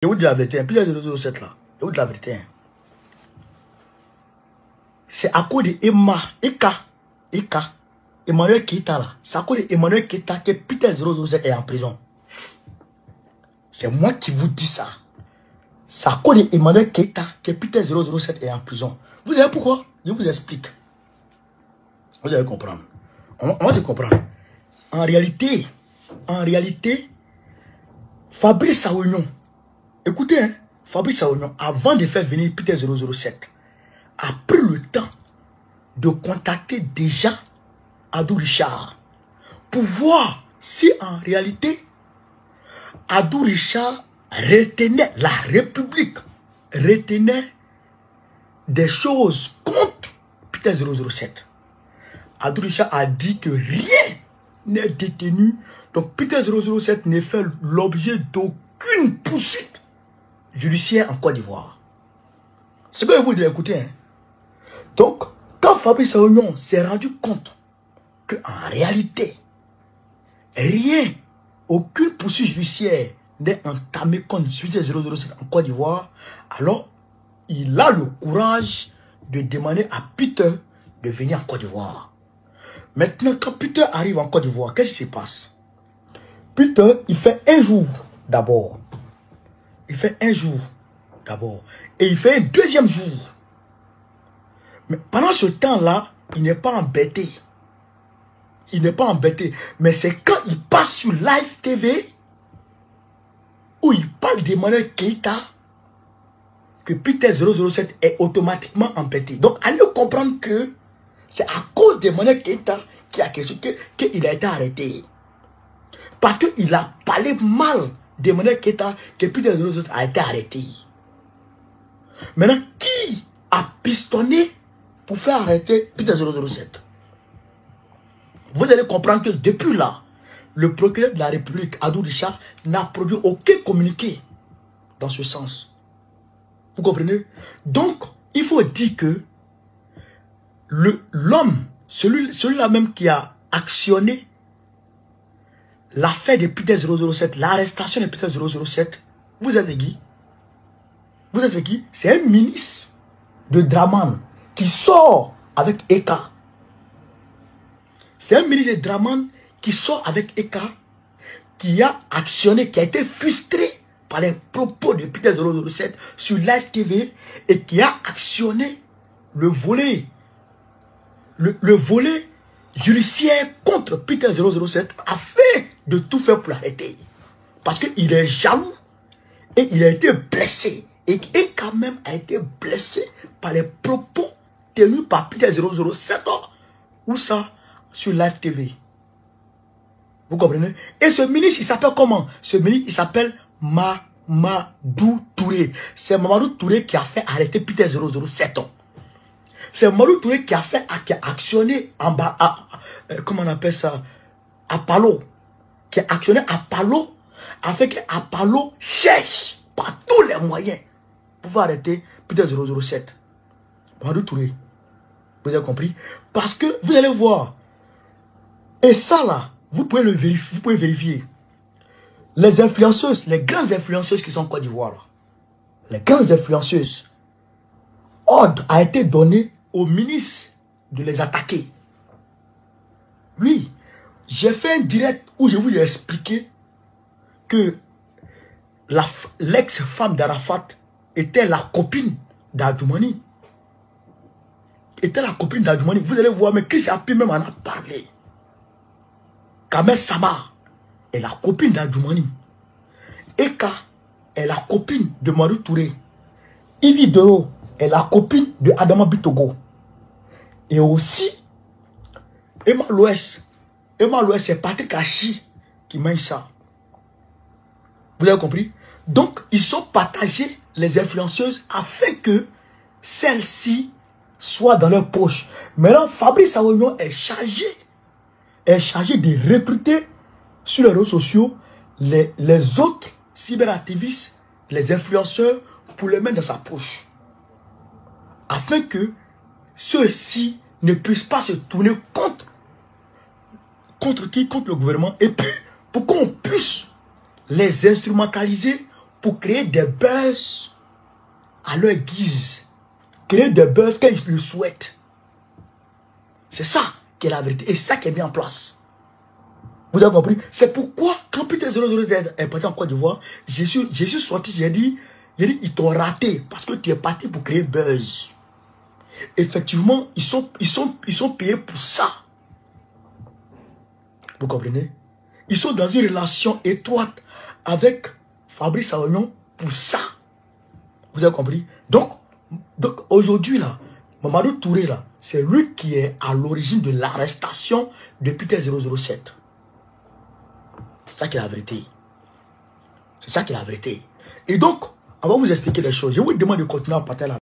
Je vous dis la vérité, Peter 007 là. Je vous dis la vérité. C'est à cause de Emmanuel Keita là. C'est à cause de Emmanuel Keita que Peter 007 est en prison. C'est moi qui vous dis ça. C'est à cause de Emmanuel Keita que Peter 007 est en prison. Vous savez pourquoi? Je vous explique. Vous allez comprendre. On va se comprendre. En réalité, Fabrice Awignon, écoutez, hein, Fabrice Awignon, avant de faire venir Peter 007, a pris le temps de contacter déjà Adou Richard pour voir si en réalité Adou Richard retenait, la République retenait des choses contre Peter 007. Adou Richard a dit que rien n'est détenu. Donc Peter 007 ne fait l'objet d'aucune poursuite judiciaire en Côte d'Ivoire. C'est ce que vous devez écouter. Hein. Donc, quand Fabrice Awignon s'est rendu compte qu'en réalité, rien, aucune poursuite judiciaire n'est entamée contre Peter 007 en Côte d'Ivoire, alors il a le courage de demander à Peter de venir en Côte d'Ivoire. Maintenant, quand Peter arrive en Côte d'Ivoire, qu'est-ce qui se passe? Peter, il fait un jour d'abord. Il fait un jour d'abord. Et il fait un deuxième jour. Mais pendant ce temps-là, il n'est pas embêté. Il n'est pas embêté. Mais c'est quand il passe sur Live TV, où il parle d'Emmanuel Keita, que Peter 007 est automatiquement embêté. Donc, allez comprendre que c'est à cause d'Emmanuel Keita qu'il a été arrêté. Parce qu'il a parlé mal d'Emmanuel Keita que Peter 007 a été arrêté. Maintenant, qui a pistonné pour faire arrêter Peter 007? Vous allez comprendre que depuis là, le procureur de la République, Adou Richard, n'a produit aucun communiqué dans ce sens. Vous comprenez? Donc, il faut dire que l'homme, celui-là même qui a actionné l'affaire de Peter 007, l'arrestation de Peter 007, vous êtes qui? Vous êtes qui? C'est un ministre de Draman qui sort avec Eka. C'est un ministre de Draman qui sort avec Eka, qui a actionné, qui a été frustré par les propos de Peter 007 sur Live TV et qui a actionné le volet judiciaire contre Peter 007 afin de tout faire pour l'arrêter. Parce qu'il est jaloux et il a été blessé. Et quand même a été blessé par les propos tenus par Peter 007. Où ça? Sur Live TV. Vous comprenez? Et ce ministre, il s'appelle comment? Ce ministre, il s'appelle Mamadou Touré. C'est Mamadou Touré qui a fait arrêter Peter 007. C'est Mamadou Touré qui a actionné en bas, comment on appelle ça? Apollo. Qui a actionné Apollo afin qu'Apollo cherche par tous les moyens pour pouvoir arrêter Peter 007. Mamadou Touré. Vous avez compris? Parce que vous allez voir. Et ça là, vous pouvez le vérifier. Vous pouvez vérifier. Les influenceuses, les grandes influenceuses qui sont en Côte d'Ivoire là. Les grandes influenceuses. Ordre a été donné au ministre de les attaquer. Oui, j'ai fait un direct où je vous ai expliqué que l'ex-femme d'Arafat était la copine d'Adjoumani. Était la copine d'Adjoumani. Vous allez voir, mais Chris Api même en a parlé. Kamel Sama est la copine d'Adjoumani. Eka est la copine de Mamadou Touré. Ivi Doro est la copine de Adama Bitogo. Et aussi, Emma Loès, c'est Patrick Hachi qui mène ça. Vous avez compris? Donc, ils sont partagés, les influenceuses, afin que celles-ci soient dans leur poche. Maintenant, Fabrice Awignon est chargé de recruter sur les réseaux sociaux les autres cyberactivistes, les influenceurs, pour les mettre dans sa poche. Afin que ceux-ci ne puissent pas se tourner contre qui? Contre le gouvernement. Et puis, pour qu'on puisse les instrumentaliser pour créer des buzz à leur guise. Créer des buzz quand ils le souhaitent. C'est ça qui est la vérité. Et ça qui est mis en place. Vous avez compris? C'est pourquoi, quand Peter 007 est parti en Côte d'Ivoire, je suis sorti, j'ai dit, ils t'ont raté parce que tu es parti pour créer buzz. Effectivement, ils sont payés pour ça. Vous comprenez? Ils sont dans une relation étroite avec Fabrice Aoyon pour ça. Vous avez compris? Donc aujourd'hui, là, Mamadou Touré, là, c'est lui qui est à l'origine de l'arrestation de Peter 007. C'est ça qui est la vérité. C'est ça qui est la vérité. Et donc, on va vous expliquer les choses. Je vous demande de continuer à partager la